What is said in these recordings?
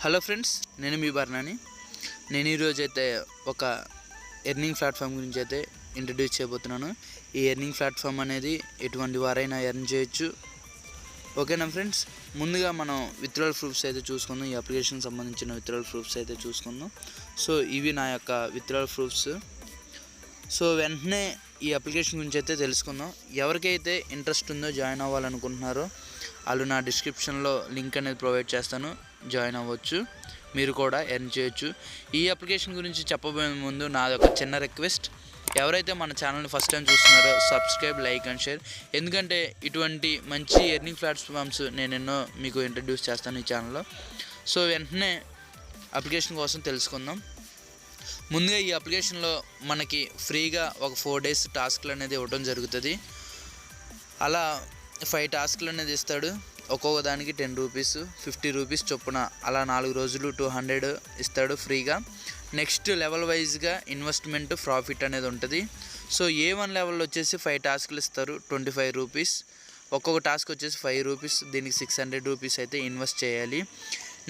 Hello friends, నేను మీ బర్నాని. నేను ఈరోజు అయితే ఒక ఎర్నింగ్ ప్లాట్ఫామ్ గురించి అయితే ఇంట్రడ్యూస్ చేయబోతున్నాను. ఈ ఎర్నింగ్ ప్లాట్ఫామ్ అనేది ఎటువంటి వారైనా ఎర్న్ చేయొచ్చు. ఓకేనా ఫ్రెండ్స్, ముందుగా మనం విత్డ్రావల్ ప్రూఫ్స్ అయితే చూసుకుందాం. ఈ అప్లికేషన్కి సంబంధించిన విత్డ్రావల్ ప్రూఫ్స్ అయితే చూసుకుందాం. సో ఇవి నా యొక్క విత్డ్రావల్ ప్రూఫ్స్. సో వెంటనే ఈ అప్లికేషన్ గురించి అయితే తెలుసుకుందాం. ఎవరికైతే ఇంట్రెస్ట్ ఉందో, జాయిన్ అవ్వాలనుకుంటున్నారో వాళ్ళు నా డిస్క్రిప్షన్లో లింక్ అనేది ప్రొవైడ్ చేస్తాను, జాయిన్ అవ్వచ్చు. మీరు కూడా ఎర్న్ చేయొచ్చు. ఈ అప్లికేషన్ గురించి చెప్పబోయే ముందు నాది ఒక చిన్న రిక్వెస్ట్. ఎవరైతే మన ఛానల్ని ఫస్ట్ టైం చూస్తున్నారో సబ్స్క్రైబ్, లైక్ అండ్ షేర్. ఎందుకంటే ఇటువంటి మంచి ఎర్నింగ్ ప్లాట్ఫామ్స్ నేను ఎన్నో మీకు ఇంట్రడ్యూస్ చేస్తాను ఈ ఛానల్లో. సో వెంటనే అప్లికేషన్ కోసం తెలుసుకుందాం. ముందుగా ఈ అప్లికేషన్లో మనకి ఫ్రీగా ఒక 4 days టాస్క్లు అనేది ఇవ్వడం జరుగుతుంది. అలా 5 టాస్క్లు అనేది ఇస్తాడు. ఒక్కొక్క దానికి 10 రూపీస్, 50 రూపీస్ చొప్పున అలా 4 రోజులు 200 ఇస్తాడు ఫ్రీగా. నెక్స్ట్ లెవెల్ వైజ్గా ఇన్వెస్ట్మెంట్, ప్రాఫిట్ అనేది ఉంటుంది. సో A1 లెవెల్లో వచ్చేసి 5 టాస్క్లు ఇస్తారు, 25 రూపీస్. ఒక్కొక్క టాస్క్ వచ్చేసి 5 రూపీస్. దీనికి 600 రూపీస్ అయితే ఇన్వెస్ట్ చేయాలి.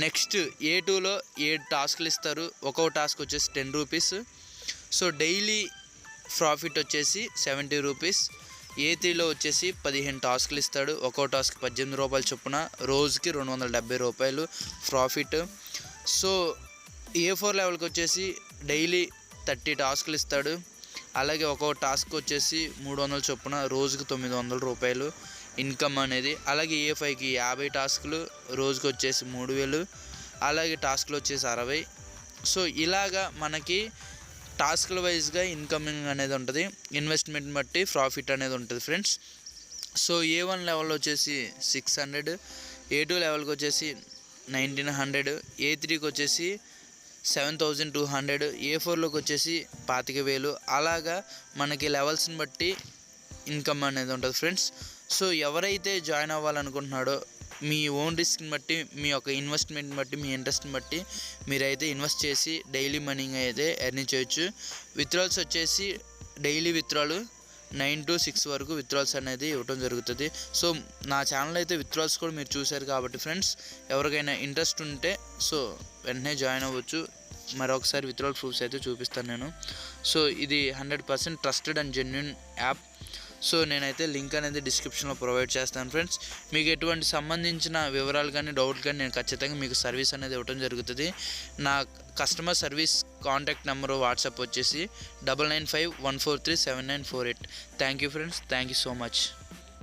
నెక్స్ట్ A2లో 7 టాస్క్లు ఇస్తారు, ఒక్కొక్క టాస్క్ వచ్చేసి 10 రూపీస్. సో డైలీ ప్రాఫిట్ వచ్చేసి 70 రూపీస్. A3లో వచ్చేసి 15 టాస్క్లు ఇస్తాడు, ఒక్కో టాస్క్ 18 రూపాయలు చొప్పున, రోజుకి 270 రూపాయలు ప్రాఫిట్. సో A4 లెవెల్కి వచ్చేసి డైలీ 30 టాస్క్లు ఇస్తాడు. అలాగే ఒక్కో టాస్క్ వచ్చేసి 300 చొప్పున, రోజుకి 900 రూపాయలు ఇన్కమ్ అనేది. అలాగే A5కి 50 టాస్కులు, రోజుకి వచ్చేసి 3000. అలాగే టాస్క్లు వచ్చేసి 60. సో ఇలాగా మనకి టాస్క్ల వైజ్గా ఇన్కమింగ్ అనేది ఉంటుంది. ఇన్వెస్ట్మెంట్ బట్టి ప్రాఫిట్ అనేది ఉంటుంది ఫ్రెండ్స్. సో A1 లెవెల్లో వచ్చేసి 600, A2 లెవెల్కి వచ్చేసి 1900, A3కి వచ్చేసి 7200, A4లోకి వచ్చేసి 25000. అలాగా మనకి లెవెల్స్ని బట్టి ఇన్కమ్ అనేది ఉంటుంది ఫ్రెండ్స్. సో ఎవరైతే జాయిన్ అవ్వాలనుకుంటున్నాడో మీ ఓన్ రిస్క్ని బట్టి, మీ యొక్క ఇన్వెస్ట్మెంట్ని బట్టి, మీ ఇంట్రెస్ట్ని బట్టి మీరైతే ఇన్వెస్ట్ చేసి డైలీ మనీ అయితే ఎర్న్ చేయొచ్చు. విత్డ్రాల్స్ వచ్చేసి డైలీ విత్డ్రాలు 9 to 6 వరకు విత్డ్రాల్స్ అనేది ఇవ్వడం జరుగుతుంది. సో నా ఛానల్ అయితే విత్డ్రాల్స్ కూడా మీరు చూశారు కాబట్టి ఫ్రెండ్స్, ఎవరికైనా ఇంట్రెస్ట్ ఉంటే సో వెంటనే జాయిన్ అవ్వచ్చు. మరొకసారి విత్డ్రాల్ ప్రూఫ్స్ అయితే చూపిస్తాను నేను. సో ఇది 100% trusted and genuine app. So నేనైతే లింక్ అనేది డిస్క్రిప్షన్లో ప్రొవైడ్ చేస్తాను ఫ్రెండ్స్. మీకు ఎటువంటి సంబంధించిన వివరాలు కానీ, డౌట్లు కానీ నేను ఖచ్చితంగా మీకు సర్వీస్ అనేది ఇవ్వడం జరుగుతుంది. నా customer service contact number WhatsApp వచ్చేసి 9951437948. Thank you friends, thank you so much.